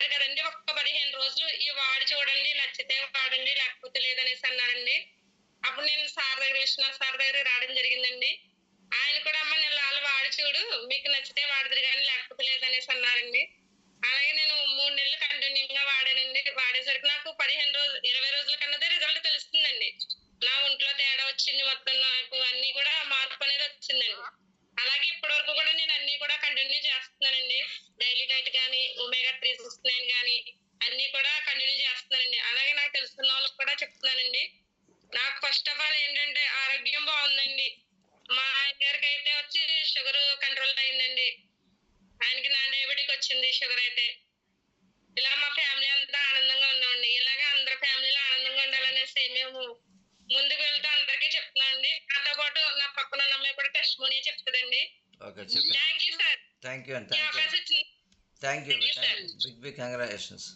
కదండి ఒక్క 15 రోజులు ఈ వాడి చూడండి, నచ్చితే వాడండి లేకపోతే లేదనేసి అన్నారండి. అప్పుడు నేను సార్ దగ్గర విశ్వనాథ్ సార్ దగ్గర రావడం జరిగిందండి. ఆయన కూడా అమ్మ నెలలు వాడి చూడు, మీకు నచ్చితే వాడదురు కానీ లేకపోతే లేదనేసి అన్నారండి. అలాగే నేను 3 నెలలు కంటిన్యూగా వాడానండి. వాడేసరికి నాకు 15 రోజులు 20 రోజుల కన్నదే రిజల్ట్ తెలుస్తుందండి. నా ఒంట్లో తేడా వచ్చింది, మొత్తం నాకు అన్ని కూడా మార్పు అనేది వచ్చిందండి. అలాగే ఇప్పటి వరకు కూడా నేను అన్ని కూడా కంటిన్యూ చేస్తున్నానండి. డైలీ డైట్ కానీ, ఒమేగా 369 కానీ అన్ని కూడా కంటిన్యూ చేస్తున్నానండి. అలాగే నాకు తెలుసుకున్న వాళ్ళకి కూడా చెప్తున్నానండి. నాకు ఫస్ట్ ఆఫ్ ఆల్ ఏంటంటే ఆరోగ్యం బాగుందండి. మా ఆయన గారికి అయితే వచ్చి షుగర్ కంట్రోల్ అయిందండి. ఆయనకి నా డయాబెటిక్ వచ్చింది, షుగర్ అయితే. ఇలా మా ఫ్యామిలీ అంతా ఆనందంగా ఉన్నామండి. ఇలాగే అందరి ఫ్యామిలీలో ఆనందంగా ఉండాలనేసి మేము ముందుకు వెళ్తూ అందరికీ చెప్తున్నానండి. నాతో పాటు నా పక్కన ఉన్న అమ్మాయి కూడా టెస్టిమోనీ చెప్తుందండి. Thank you sir. Thank you అండి. Thank you. Big congratulations.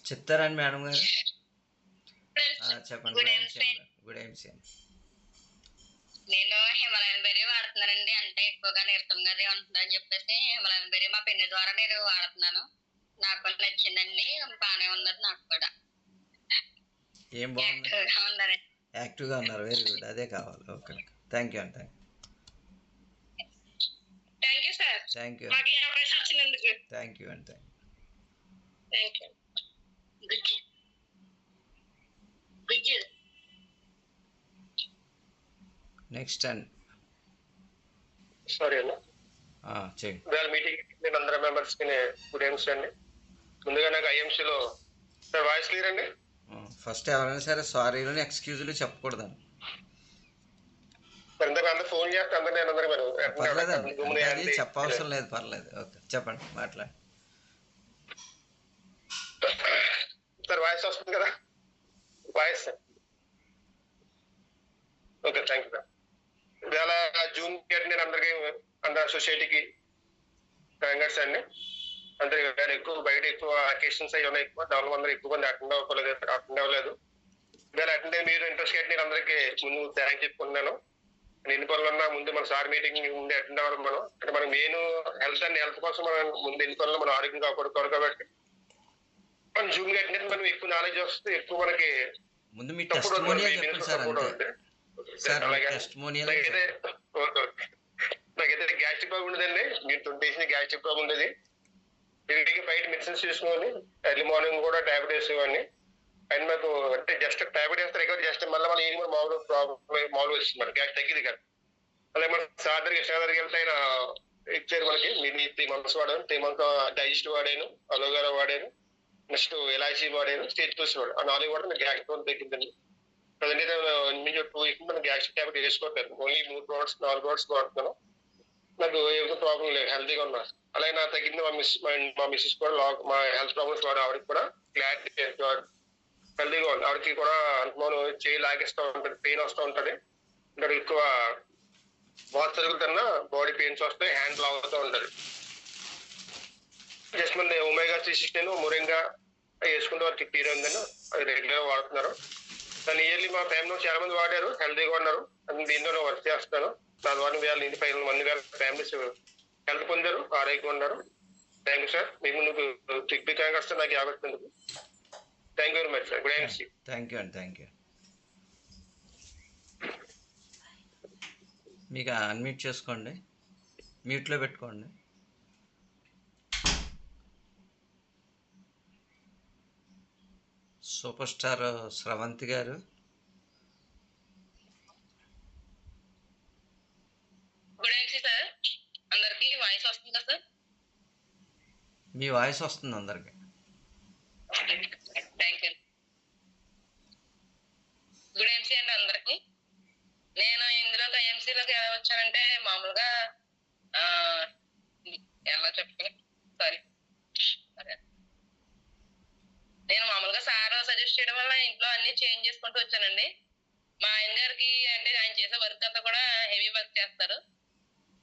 చెప్తారండి మేడం గారు? చెప్పండి. Good MC. నేను హిమాలయన్ బెర్రీ వాడుతున్నానండి. అంటే ఎక్కువగా నీరసంగా ఉంటుందని చెప్పేసి హిమాలయన్ బెర్రీ మా పిన్ని ద్వారా నేను వాడుతున్నాను. నాకు నచ్చిందండి, బాగానే ఉన్నది. నాకు కూడా ఏం బాగుంది, యాక్టివ్గా ఉన్నారు. వెరీ గుడ్, అదే కావాలి. ఓకే, థ్యాంక్ యూ అండి. Thank you sir. Thank you. మాకు ఈ అవకాశం ఇచ్చినందుకు థ్యాంక్ యూ అండి. Thank you. నెక్స్ట్ అండి. సారీ అన్న, చేయండి. ఇవాళ మీటింగ్ నేను అందరి మెంబర్స్కి గుడ్ ఈవినింగ్ అండి. ముందుగా నాకు ఐఎంసీలో సార్ వాయిస్ క్లియర్ అండి. ఫస్ట్ ఎవరైనా సరే సారీలు ఎక్స్క్యూజులు చెప్పకూడదండి. అందరూ ఫోన్ చేస్తే అందరూ నేను పర్లేదండి, చెప్పవసరం లేదు. పర్లేదు, ఓకే చెప్పండి, మాట్లాడి. సార్ వాయిస్ వస్తుంది కదా? Voice okay, thank you sir. ఇవాళ జూన్ నేను అందరి సొసైటీకి కంగ్రాట్స్ అండి. అందరు ఎక్కువ బయట ఎక్కువ అకేషన్స్ అవి ఉన్నాయి, ఎక్కువ దానిలో అందరూ ఎక్కువ మంది అటెండ్ అవ్వలేదు. ఇవాళ అటెండ్ అయ్యి మీరు ఇంట్రెస్ట్ నేను అందరికీ ముందు థ్యాంక్ చెప్పుకుంటున్నాను. ఎన్ని పనులు ఉన్నా ముందు మన సార్ మీటింగ్ ముందు అటెండ్ అవ్వడం మనం అంటే మనం మెయిన్ హెల్త్ కోసం మనం ముందు ఎన్ని పనులు మనం ఆరోగ్యం కాకూడదు కాబట్టి మనం జూమ్ అటెండ్ మనం ఎక్కువ నాలెడ్జ్ వస్తే ఎక్కువ మనకి ముందు మీ నాకైతే గ్యాస్ట్రిక్ ప్రాబ్లం ఉండదండి. మీరు 20 డేస్ గ్యాస్ట్రిక్ ప్రాబ్లం ఉండేది. ఇంటికి బయట మెడిసిన్స్ తీసుకొని ఎర్లీ మార్నింగ్ కూడా ట్యాబ్లెట్ వేసేవాడిని. అండ్ నాకు అంటే జస్ట్ ట్యాబ్లెట్ వేస్తారు ఇక్కడ జస్ట్ మళ్ళీ ఏం కూడా మామూలు వస్తుంది మన గ్యాస్ తగ్గింది కదా. అలాగే మన సార్ దగ్గర కృష్ణ దగ్గరికి వెళ్తే ఆయన ఇచ్చారు మనకి. మీరు 3 months వాడాను. 3 months డైజెస్ట్ వాడాను, అలోవేరా వాడాను, నెక్స్ట్ ఎలాచీ వాడాను, స్టేజ్ చూసి వాడాను. ఆ 4 కూడా నాకు గ్యాస్ ప్రాబ్లం తగ్గిందండి. ప్రజెంట్ అయితే 2 weeks మనం గ్యాస్ ట్యాబ్లెట్ వేసుకోవట్లేదు. ఓన్లీ 3 products 4 products వాడుతున్నాను. నాకు ఏదో ప్రాబ్లం లేదు, హెల్తీగా ఉన్నా. అలాగే నా తగ్గింది మా మిస్సెస్ కూడా మా హెల్త్ ప్రాబ్లమ్స్ వాడు ఆవిడకి కూడా క్లారిటీ హెల్తీగా ఉంది. ఆవిడకి కూడా అనుకున్నాను చేయి లాగేస్తూ ఉంటుంది, పెయిన్ వస్తూ ఉంటుంది. ఇంకా ఎక్కువ బాత్ తిరుగుతున్నా బాడీ పెయిన్స్ వస్తాయి, హ్యాండ్ లాగుతూ ఉంటుంది. జస్ట్ మన ఒమేగా 369 మొరింగా వేసుకుంటే వారికి క్లియర్ ఉందని అది రెగ్యులర్ వాడుతున్నారు. దాన్ని ఇయర్లీ మా ఫ్యామిలీలో చాలా మంది వాడారు, హెల్తీగా ఉన్నారు. దీంతో వర్క్ చేస్తాను. దాని ద్వారా వేల ఇంటి 5 మంది ఫ్యామిలీస్ హెల్త్ పొందారు, ఆరోగ్యంగా ఉన్నారు. Thank you sir. మీకు ముందుకు దిగ్విజయంగా వస్తే నాకు యావత్తుంది. Thank you very much sir. Good evening. Thank you అండి. Thank you. మీకు అన్మ్యూట్ చేసుకోండి, మ్యూట్లో పెట్టుకోండి. సూపర్ స్టార్ స్రవంతి గారు, మీ వాయిస్ వస్తుంది అందరికి. గుడ్ ఎంసీ అండి అందరికి. నేను ఇందులోకి ఐఎంసీలోకి ఎలా వచ్చానంటే మామూలుగా ఎలా చెప్పాలి, సారీ నేను మామూలుగా సార్ సజెస్ట్ చేయడం వల్ల ఇంట్లో అన్ని చేంజ్ చేసుకుంటూ వచ్చానండి. మా ఆయన గారికి అంటే ఆయన చేసే వర్క్ అంతా కూడా హెవీ వర్క్ చేస్తారు.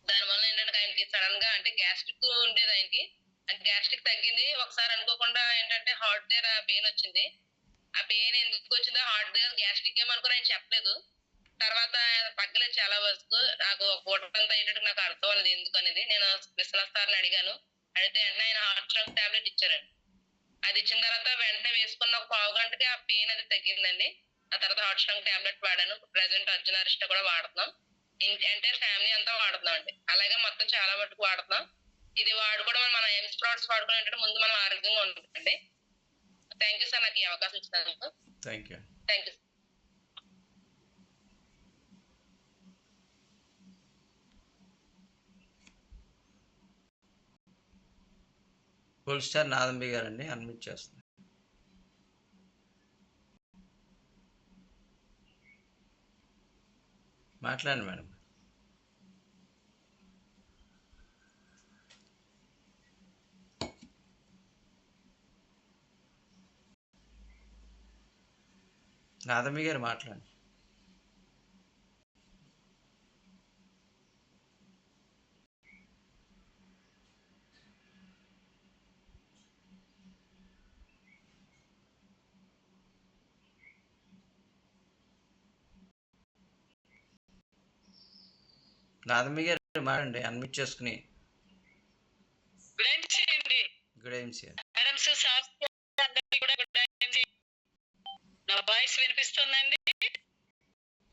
దానివల్ల ఏంటంటే ఆయనకి సడన్ గా అంటే గ్యాస్ట్రిక్ ఉండేది. ఆయనకి గ్యాస్ట్రిక్ తగ్గింది. ఒకసారి అనుకోకుండా ఏంటంటే హార్ట్ దగ్గర పెయిన్ వచ్చింది. ఆ పెయిన్ ఎందుకు వచ్చిందో హార్ట్ దగ్గర గ్యాస్ట్రిక్ ఏమనుకుని ఆయన చెప్పలేదు. తర్వాత తగ్గలేదు చాలా వరకు. నాకు ఒక పూట అంతా అయ్యేటట్టు నాకు అర్థం అనేది ఎందుకు అనేది. నేను విశ్వనాథ్ సార్ని అడిగాను. అడిగితే వెంటనే ఆయన హార్ట్ స్ట్రోక్ టాబ్లెట్ ఇచ్చారండి. అది ఇచ్చిన తర్వాత వెంటనే వేసుకున్న ఒక పావు గంటకి ఆ పెయిన్ అది తగ్గిందండి. ఆ తర్వాత హార్ట్ స్ట్రోక్ టాబ్లెట్ వాడాను. ప్రెసెంట్ అర్జునారిష్ట కూడా వాడుతున్నాం. ఎంటైర్ ఫ్యామిలీ అంతా వాడుతున్నాం అండి. అలాగే మొత్తం చాలా మటుకు వాడుతున్నాం. ఇది వాడుకోవడం వల్ల మన ఎయిమ్స్ ప్రోడక్ట్స్ వాడుకునేటట్టు ముందు మనం ఆరోగ్యంగా ఉంటుందండి. థ్యాంక్ యూ సార్ నాకు ఈ అవకాశం ఇచ్చినందుకు. Thank you. Thank you. Gold star నాదంబి గారండి, అన్మిట్ చేస్తుంది. మాట్లాడండి మేడం. నాదమ్మి గారు మాట్లాడండి. నాదమ్మి గారు మాట్లాడండి, అన్మిట్ చేసుకుని. Good evening sir. Madam sir అందరికీ కూడా గుడ్ ఈవినింగ్. నా వాయిస్ వినిపిస్తుందండి?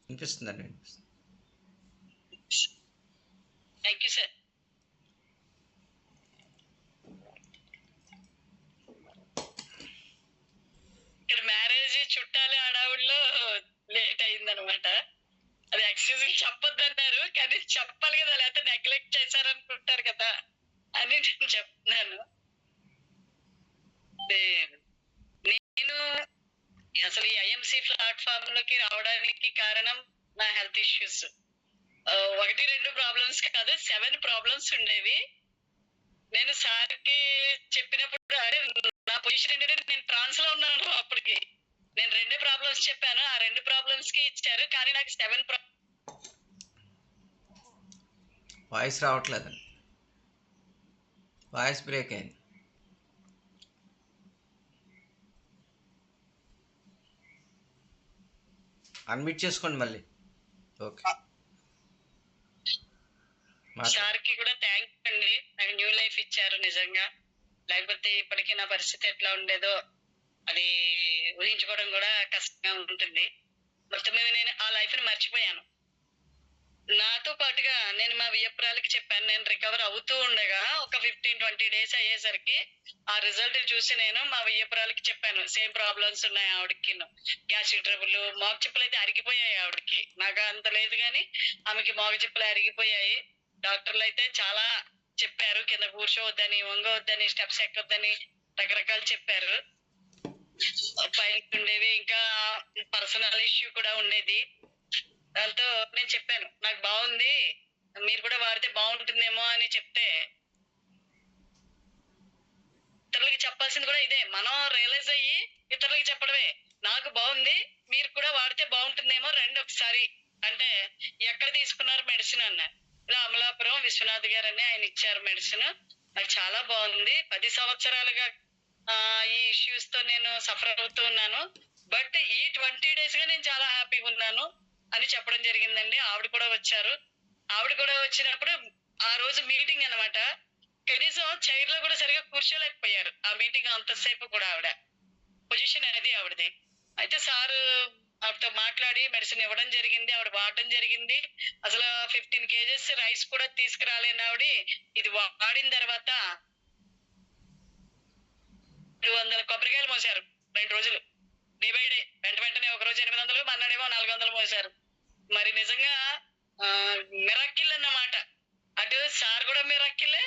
వినిపిస్తుందండి. Thank you sir. ఇక్కడ మ్యారేజ్ చుట్టాలు హడావుల్లో లేట్ అయిందనమాట. అది ఎక్స్క్యూజ్ చెప్పొద్దన్నారు, కానీ చెప్పాలి కదా, లేకపోతే నెగ్లెక్ట్ చేశారనుకుంటారు కదా అని నేను చెప్తున్నాను. నేను అసలు ఈ ఐఎంసి ప్లాట్ఫామ్ లోకి రావడానికి కారణం నా హెల్త్ ఇష్యూస్. 1-2 ప్రాబ్లమ్స్ కాదు, 7 ప్రాబ్లమ్స్ ఉండేవి. నేను సార్కి చెప్పినప్పుడు అరే నా పొజిషన్ ఏంటంటే నేను ట్రాన్స్ లో ఉన్నాను. అప్పటికి నేను 2 ప్రాబ్లమ్స్ చెప్పాను, ఆ 2 ప్రాబ్లమ్స్ కి ఇచ్చారు, కానీ నాకు 7 వాయిస్ రావట్లేదండి, వాయిస్ బ్రేక్ అయింది. అన్మిట్ చేసుకోండి మళ్ళీ. ఓకే. సార్కి కూడా థ్యాంక్ అండి, నాకు న్యూ లైఫ్ ఇచ్చారు నిజంగా. లేకపోతే ఇప్పటికీ నా పరిస్థితి ఎట్లా ఉండేదో అది ఊహించుకోవడం కూడా కష్టంగా ఉంటుంది. మొత్తం మీద నేను ఆ లైఫ్ ని మర్చిపోయాను. నాతో పాటుగా నేను మా వియ్యపురాలకి చెప్పాను, నేను రికవర్ అవుతూ ఉండగా ఒక 15-20 డేస్ అయ్యేసరికి ఆ రిజల్ట్ చూసి నేను మా వియ్యపురాలకి చెప్పాను, సేమ్ ప్రాబ్లమ్స్ ఉన్నాయి ఆవిడకి, గ్యాస్ట్రిక్ ట్రబుల్, మోగ చిప్పులు అయితే అరిగిపోయాయి ఆవిడకి. నాకు అంత లేదు కానీ ఆమెకి మోగ చిప్పులు అరిగిపోయాయి. డాక్టర్లు అయితే చాలా చెప్పారు, కింద కూర్చోవద్దని, వంగవద్దని, స్టెప్స్ ఎక్కొద్దని రకరకాలు చెప్పారు. ఫైల్స్ ఉండేవి, ఇంకా పర్సనల్ ఇష్యూ కూడా ఉండేది. దాంతో నేను చెప్పాను నాకు బాగుంది, మీరు కూడా వాడితే బాగుంటుందేమో అని చెప్తే, ఇతరులకి చెప్పాల్సింది కూడా ఇదే, మనం రియలైజ్ అయ్యి ఇతరులకి చెప్పడమే. నాకు బాగుంది, మీరు కూడా వాడితే బాగుంటుందేమో, రండి ఒకసారి అంటే, ఎక్కడ తీసుకున్నారు మెడిసిన్ అన్నారు. ఇలా అమలాపురం విశ్వనాథ్ గారు అని ఆయన ఇచ్చారు మెడిసిన్. నాకు చాలా బాగుంది. 10 సంవత్సరాలుగా ఈ ఇష్యూస్ తో నేను సఫర్ అవుతూ ఉన్నాను, బట్ ఈ 20 days గా నేను చాలా హ్యాపీగా ఉన్నాను అని చెప్పడం జరిగిందండి. ఆవిడ కూడా వచ్చారు. ఆవిడ కూడా వచ్చినప్పుడు ఆ రోజు మీటింగ్ అన్నమాట, కనీసం చైర్ లో కూడా సరిగా కూర్చోలేకపోయారు ఆ మీటింగ్ అంతసేపు కూడా. ఆవిడ పొజిషన్ అది ఆవిడది. అయితే సారు ఆవిడతో మాట్లాడి మెడిసిన్ ఇవ్వడం జరిగింది, ఆవిడ వాడటం జరిగింది. అసలు 15 kgs రైస్ కూడా తీసుకురాలేని ఆవిడ ఇది వాడిన తర్వాత 200 కొబ్బరికాయలు మోసారు 2 రోజులు, డే బై డే. వెంటనే ఒక రోజు 800, మన్నాడేమో 400 మోసారు. మరి నిజంగా మిరాకిల్ అన్నమాట. అటు సార్ కూడా మిరాకిల్లే,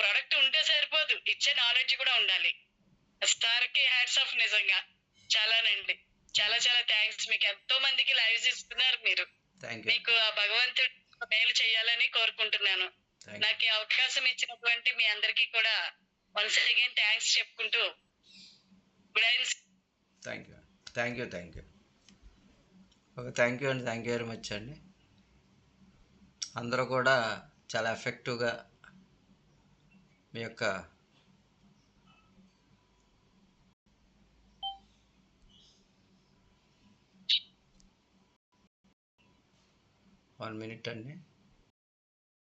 ప్రొడక్ట్ ఉంటే సరిపోదు, ఇచ్చే నాలెడ్జ్ కూడా ఉండాలి. సార్ కి హ్యాట్స్ ఆఫ్ నిజంగా. చాలానండి, చాలా చాలా థ్యాంక్స్. మీకు ఎంతో మందికి లైవ్స్ ఇస్తున్నారు మీరు. మీకు ఆ భగవంతుడు మేలు చేయాలని కోరుకుంటున్నాను. నాకు ఈ అవకాశం ఇచ్చినటువంటి మీ అందరికీ కూడా వన్స్ అగైన్ థ్యాంక్స్ చెప్పుకుంటూ good evening. Thank you okay, thank you అండి, థ్యాంక్ యూ వెరీ మచ్ అండి. అందరూ కూడా చాలా ఎఫెక్టివ్గా మీ యొక్క 1 minute అండి.